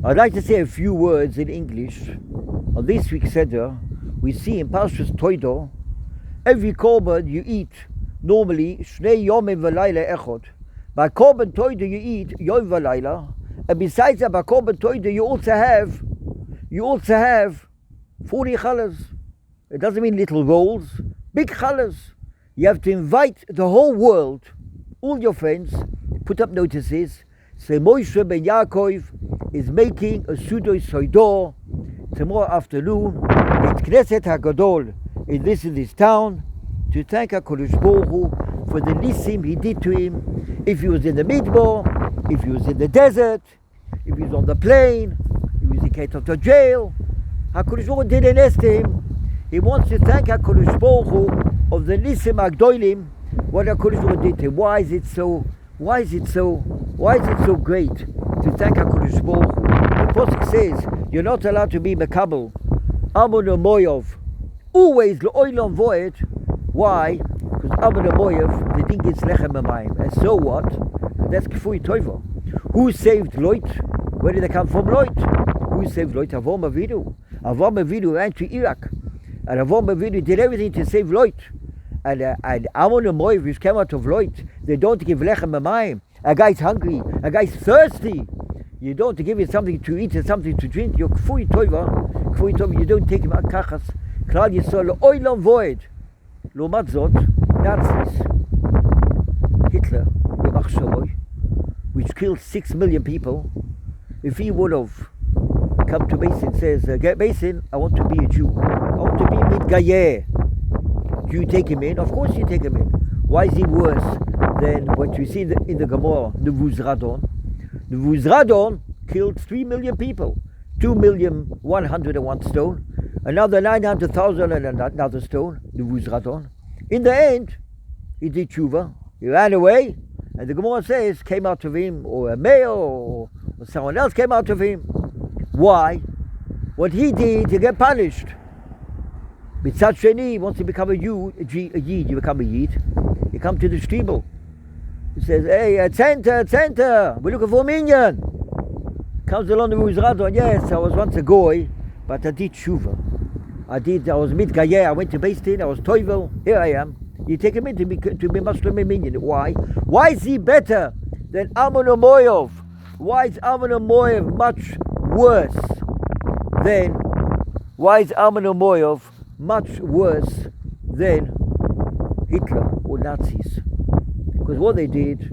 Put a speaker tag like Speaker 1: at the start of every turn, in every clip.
Speaker 1: I'd like to say a few words in English. On this week's Seder, we see in Parshas Toido, every korban you eat, normally, Shnei Yomim V'Layla Echod. By korban Toido you eat Yom V'Layla, and besides that, by korban Toido you also have 40 challahs. It doesn't mean little rolls, big challahs. You have to invite the whole world, all your friends, put up notices, say Moshe ben Yaakov is making a Sudoi Soidor tomorrow afternoon at Knesset HaGadol in this town to thank HaKadosh Baruch Hu for the nisim he did to him. If he was in the Midbar, if he was in the desert, if he was on the plane, if he was in out of jail, HaKadosh Baruch Hu didn't ask him. He wants to thank HaKadosh Baruch Hu of the nisim HaGdolim, what HaKadosh Baruch Hu did to him. Why is it so great to thank HaKadosh Baruch Hu? The Pasuk says you're not allowed to be mekabel Amon Moyov always le'olam void. Why? Because Amon Moyov the thing is lechem amayim. And so what? That's kfui toiva. Who saved Lot? Where did they come from? Lot. Who saved Lot? Avraham Avinu. Avraham Avinu ran to Iraq, and Avraham Avinu did everything to save Lot. And Amon Moyov, which came out of Lot, they don't give lechem amayim. A guy's hungry, a guy's thirsty. You don't give him something to eat and something to drink. You're kfui toiva. You don't take him out kachas. Klal Yisrael oilam void. Lomat zot, Nazis, Hitler, which killed 6 million people. If he would have come to Basin, says, Basin, I want to be a Jew. I want to be mitgayer. Do you take him in? Of course you take him in. Why is he worse than what you see in the Gemara, Nevuzradon? Nevuzradon killed 3 million people. 2,101 stone. Another 900,000 and another stone. Nevuzradon. In the end, he did tshuva. He ran away. And the Gemara says, came out of him, or a male, or someone else came out of him. Why? What he did, you get punished. Mitzad Sheni, once you become a Yid, you become a Yid. You come to the shtibel. He says, hey, Tzenter, we're looking for a minyan. Comes along the Nevuzradon, yes, I was once a goy, but I did tshuva. I was mitgayer, I went to Beis Din, I was toivel, here I am. You take him in to be Muslim minyan. Why? Why is he better than Amon Moyov? Why is Amon Moyov much worse than Hitler or Nazis? Because what they did.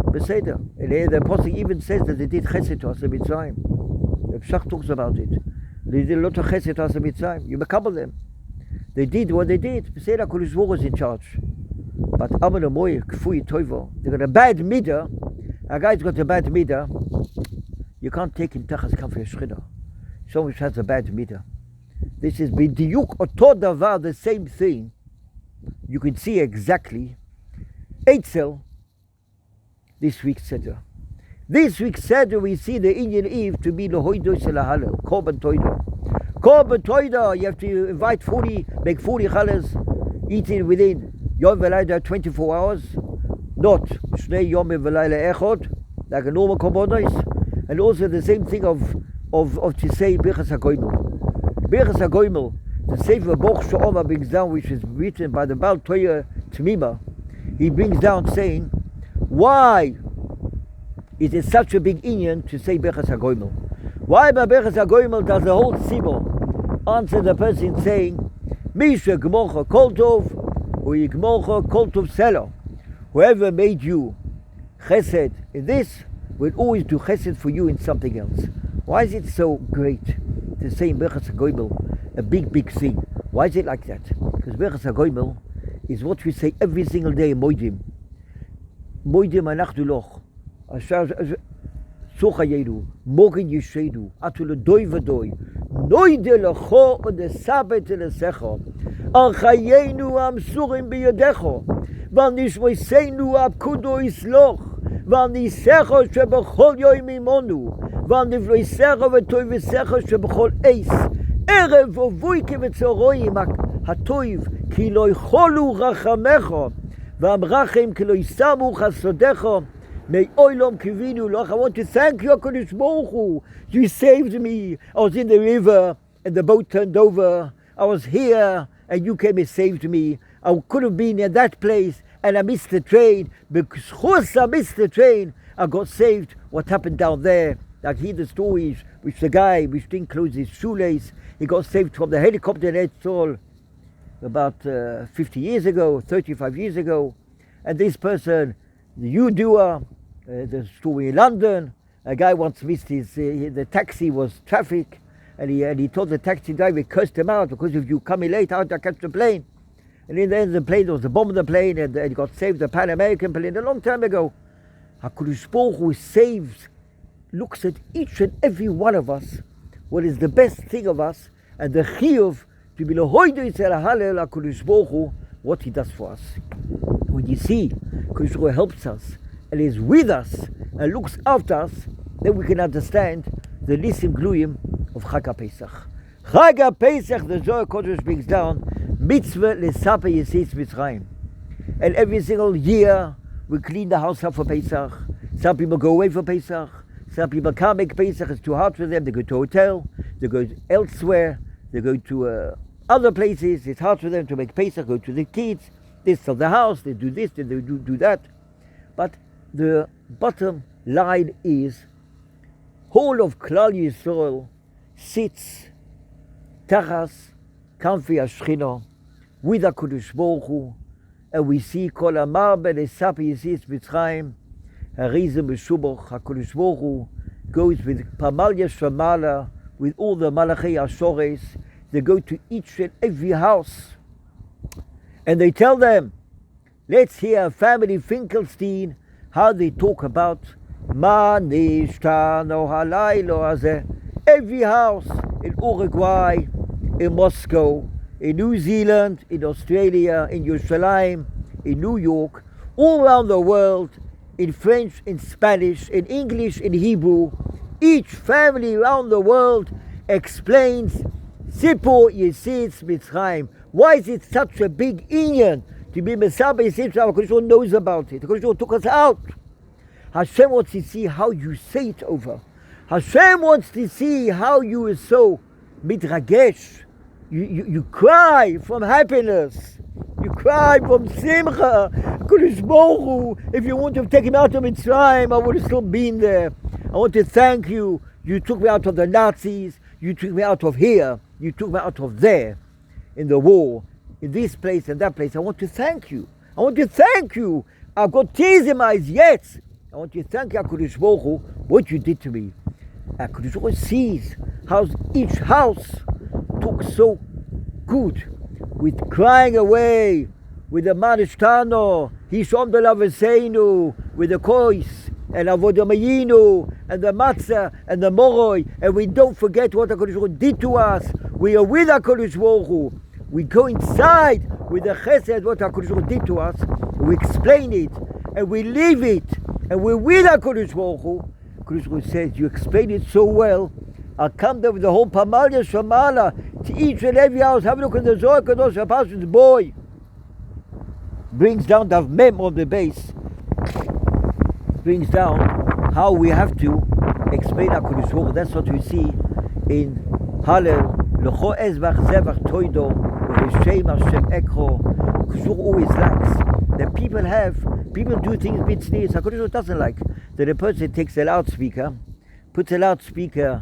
Speaker 1: Beseder. And the Apostle even says that they did chesed to us in Mitzrayim. The Pshach talks about it. They did a lot of chesed to us in Mitzrayim. You makabel them. They did what they did. Beseder HaKadosh Baruch Hu was in charge. But Amon Moyov, Kfui Toivo, they got a bad midah. A guy's got a bad midah. You can't take him tachas kafir shchina. Someone who has a bad midah. This is b'diyuk oto davar, the same thing. You can see exactly. Eitzel, this week's Seder. This week's Seder, we see the Indian Eve to be the Hoido Selahalel, Korban Toida. Korban Toida, you have to invite 40, make 40 challahs, eat it within Yom V'Layla 24 hours, not Shnei Yom V'Layla Echod, like a normal korbanos, and also the same thing of to say Birchas HaGoimel. Birchas HaGoimel, the Sefer Boch Sha'oma brings down, which is written by the Baal Toya Tmima. He brings down saying, why is it such a big inyan to say Birchas HaGoimel? Why by Birchas HaGoimel does the whole Sibor answer the person saying, Misha Gmocha Kol Tov, or Yigmocha Kol Tov Selo. Whoever made you chesed in this will always do chesed for you in something else. Why is it so great to say in Birchas HaGoimel a big thing? Why is it like that? Because Birchas HaGoimel is what we say every single day in Moedim. Moedim anachnu loch. Sochayenu, Morgen Yeshedu, Atul Doi Vadoi, Noide Lecho und the Sabbat Lesecho, Archayenu am Surim Biyadecho, Van Nishmoisenu ab Kudo Isloch, Van Nisecho Shebechol Yoim Imonu, Van Nivloisecho Vetoy Visecho Shebechol Eis, Erev Vovuike Vetzoroim Hatoiv, Ki lo Ycholu Rachamecho, Vam Rachem Ki lo Yisamu Chasodecho, May Oilom Kivinu Loch. I want to thank you, HaKadosh Baruch Hu. You saved me. I was in the river and the boat turned over. I was here and you came and saved me. I could have been in that place and I missed the train. Because I missed the train, I got saved. What happened down there? Like hear the stories, which the guy which didn't close his shoelace, he got saved from the helicopter in Etzol about 50 years ago, 35 years ago. And this person, the U-doer, the story in London, a guy once missed the taxi was traffic, and he told the taxi driver, he cursed him out, because if you come in late, how do I catch the plane? And in the end of the plane, there was a bomb on the plane, and he got saved, the Pan American plane, a long time ago. HaKadosh Baruch Hu saves, looks at each and every one of us, what is the best thing of us, and the chiyuv to be lehoidu Yisrael Hallel HaKadosh Baruch Hu, what he does for us. When you see HaKadosh Baruch Hu helps us and is with us and looks after us, then we can understand the Nisim Gluyim of Chag HaPesach. Chag HaPesach, the Zohar Kodesh brings down, mitzvah lesaper Yetzias Mitzrayim. And every single year we clean the house up for Pesach. Some people go away for Pesach. Some people can't make Pesach, it's too hard for them. They go to a hotel, they go elsewhere, they go to other places, it's hard for them to make Pesach, go to the kids, they sell the house, they do this, they do that. But the bottom line is, whole of Klal Yisrael sits Tachas Kanfi HaShechina with HaKadosh Baruch Hu, and we see Kol Amar B'Lesaper Yetzias Mitzrayim, Harizim B'Shuboch. HaKadosh Baruch Hu goes with Pamalya Shamala, with all the Malachei Ashores. They go to each and every house, and they tell them, let's hear family Finkelstein, how they talk about Ma Nishtano Halaylo Hazeh. Every house in Uruguay, in Moscow, in New Zealand, in Australia, in Yerushalayim, in New York, all around the world, in French, in Spanish, in English, in Hebrew, each family around the world explains Sipur Yetzias Mitzrayim. Why is it such a big inyan to be Mesaber Yetzias Mitzrayim? HaKadosh Baruch Hu knows about it. HaKadosh Baruch Hu took us out. Hashem wants to see how you say it over. Hashem wants to see how you are so mitragesh. You cry from happiness. You cry from simcha. HaKadosh Baruch Hu, if you want to take him out of Mitzrayim, I would have still been there. I want to thank you. You took me out of the Nazis. You took me out of here. You took me out of there. In the war. In this place and that place. I want to thank you. I want to thank you. I've got tears in my eyes, yes. I want to thank you, HaKadosh Baruch Hu, what you did to me. HaKadosh Baruch Hu sees how each house took so good, with crying away, with the Manishtano, Hishom de Laveseinu, with the Kois, and Avodamayinu, and the Matzah, and the Moroi, and we don't forget what HaKadosh Baruch Hu did to us. We are with HaKadosh Baruch Hu. We go inside with the Chesed, what HaKadosh Baruch Hu did to us, we explain it, and we live it, and we're with HaKadosh Baruch Hu. HaKadosh Baruch Hu says, you explain it so well, I'll come there with the whole Pamalya Shamala to each and every house. Have a look at the Zohar Kadosh, a pastor's boy. Brings down the mem on the base. Brings down how we have to explain HaKadosh Baruch Hu. That's what we see in Hallel. L'cho ezbach zevach toido, v'shem Hashem ekho. HaKadosh Baruch Hu always likes that people do things with sneers. HaKadosh Baruch Hu doesn't like that a person takes a loudspeaker, puts a loudspeaker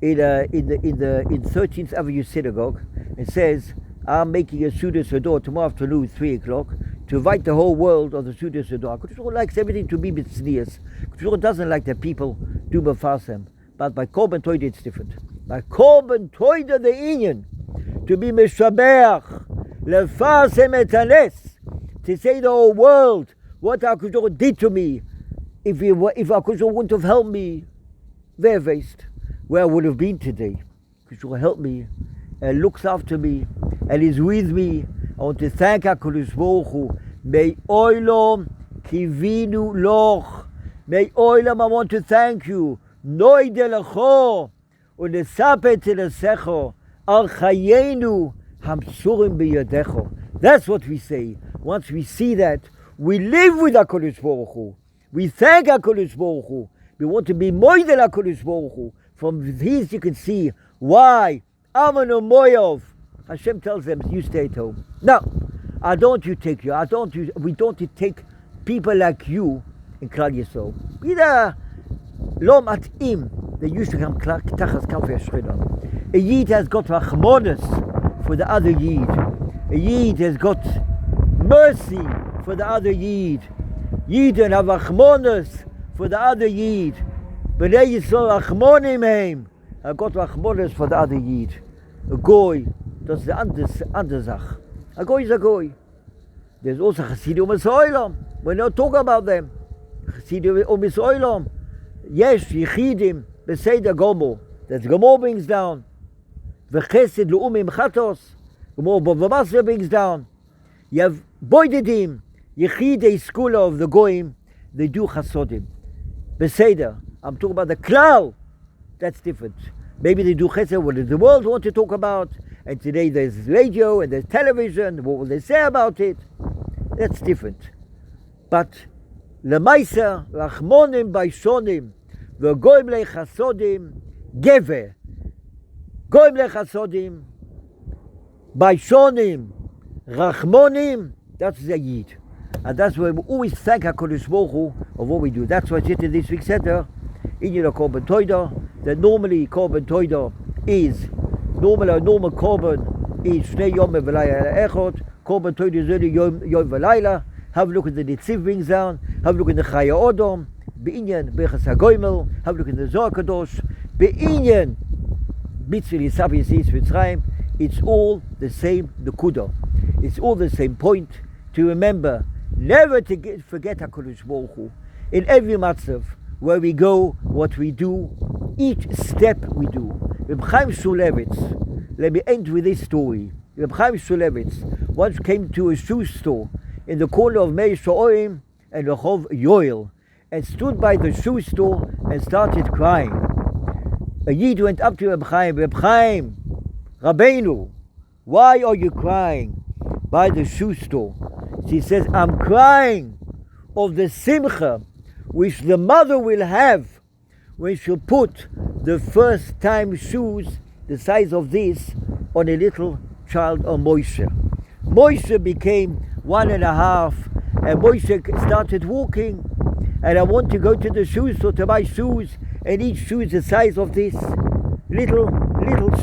Speaker 1: in 13th Avenue Synagogue, and says, I'm making a Suda Sedor tomorrow afternoon, 3 o'clock, to invite the whole world on the Suda Sedor. HaKadosh Baruch Hu likes everything to be with sneers. HaKadosh Baruch Hu doesn't like that people do Mefasem. But by Korban Toida it's different. By Korban Toida the Inyan, to be Meshabeach, Lefasem et Hanes, to say the whole world what HaKadosh Baruch Hu did to me. If HaKadosh Baruch Hu wouldn't have helped me, they're waste. Where I would have been today. HaKadosh Baruch Hu helped me and looks after me and is with me. I want to thank HaKadosh Baruch Hu. May Oilom Kivinu Loch. May Oilom, I want to thank you. Noi delecho unesapet lesecho al chayenu hamsurim biyadecho. That's what we say. Once we see that, we live with HaKadosh Baruch Hu. We thank HaKadosh Baruch Hu. We want to be moidel HaKadosh Baruch Hu. From these you can see why Amanu Moyov. Hashem tells them, you stay at home. No, we don't take people like you in Klal Yisrael. Either lo mat'im, they used to come tachas kafei Shechina. A Yid has got rachmonos for the other Yid. A Yid has got mercy for the other Yid. Yidden have rachmonos for the other Yid. B'nei Yisrael rachmonim heim. I've got rachmonos for the other Yid. A goy, that's the andere Sach. A goy is a goy. There's also Chassidim Olam. We're not talking about them. Chassidim Olam. Yes, Yechidim, Beseder Gomo. That's Gomo brings down. V'chesed Lu'umim Chatos. Gomo Bavamasa brings down. You have Boidedim, Yechidei school of the Goyim. They do Chasodim. Beseder. I'm talking about the Klal. That's different. Maybe they do Chesed, what does the world want to talk about? And today there's radio and there's television. What will they say about it? That's different. But Lemaisa, Rachmonim Baishonim, V'goim Lechasodim, Gever. Goim Lechasodim, Baishonim, Rachmonim, that's the Yid. And that's why we always thank HaKadosh Baruch Hu of what we do. That's why it's in this week's Seder, in your Korban Toida, that normally Korban Toida is, a normal Korban is Shnei Yom V'Layla Echot, Korban Toida is only Yom V'Layla. Have a look at the Nitziv brings down, have a look at the Chaya Odom, Be'inyan Bechas HaGoimel, have a look at the Zohar Kadosh, Be'inyan Mitzvah Yisaf Yisis Mitzrayim. It's all the same Nekuda. It's all the same point to remember, never to forget HaKadosh Baruch Hu. In every matzav, where we go, what we do, each step we do. Reb Chaim Shulevitz, let me end with this story. Reb Chaim Shulevitz once came to a shoe store in the corner of Meir Sho'oim and Rehov Yoel, and stood by the shoe store and started crying. A Yid went up to Reb Chaim, Rabbeinu, why are you crying by the shoe store? She says, I'm crying of the simcha which the mother will have when she'll put the first time shoes the size of this on a little child of Moshe. Moshe became 1.5 and Moshe started walking, and I want to go to the shoe store to buy shoes, and each shoe is the size of this little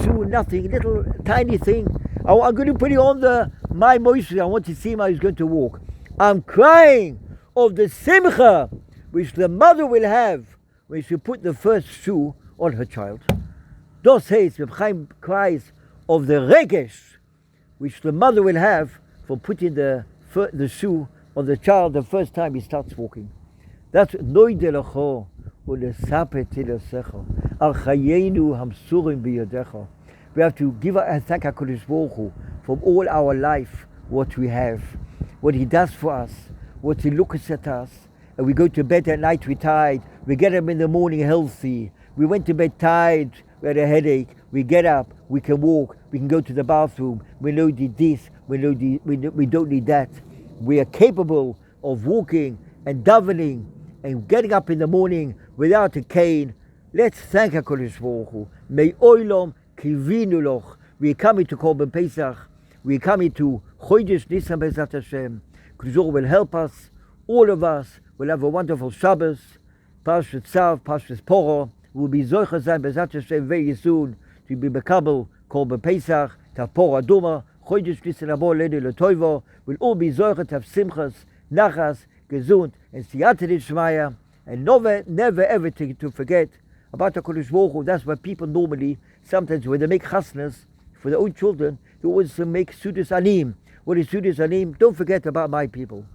Speaker 1: shoe, nothing, little tiny thing. I'm going to put it on my Moshe. I want to see how he's going to walk. I'm crying of the simcha which the mother will have when she put the first shoe on her child. Thus says, Reb Chaim cries of the regesh which the mother will have for putting the shoe on the child the first time he starts walking. That's noidelecho ulesapet tilesecho al chayenu hamsurim biyadecha. We have to give and thank HaKadosh Baruch Hu from all our life, what we have, what He does for us, what He looks at us. And we go to bed at night, we're tired. We get up in the morning healthy. We went to bed tired, we had a headache. We get up, we can walk, we can go to the bathroom. We don't need this, we don't need that. We are capable of walking and davening and getting up in the morning without a cane. Let's thank HaKadosh Baruch Hu. May oilom kivinu loch. We're coming to Korban Pesach. We're coming to Chodesh Nisan Bezat Hashem. K'zor will help us. All of us will have a wonderful Shabbos. Pashas Tzav, Pashas Poro. We'll be Zocher Zayin Bezat Hashem very soon to be Bekabel Korban Pesach, to Poro Aduma, Chodesh Nisan Abo Lenu L'Toivo. We'll all be Zocher to have Simchas, Nachas, Gesund, and Siyata D'Shmaya. And never ever to forget about HaKadosh Baruch Hu. That's why people normally, sometimes when they make chasnas for their own children, they always make Sudas Anim. What is Sudas Anim? Don't forget about my people.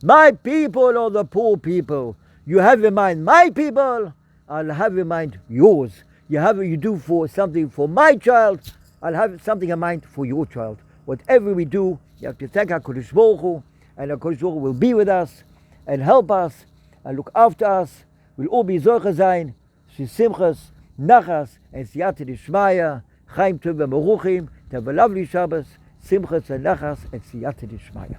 Speaker 1: My people are the poor people. You have in mind my people, I'll have in mind yours. You do for something for my child, I'll have something in mind for your child. Whatever we do, you have to thank HaKadosh Baruch Hu, and HaKadosh Baruch Hu will be with us and help us and look after us. We'll all be Zocher Zayin, Simchas, Nachas, and Siyata D'Shmaya. Chaim Tov v'Meruchim. To have a lovely Shabbos, Simchas and Nachas, and Siyata D'Shmaya.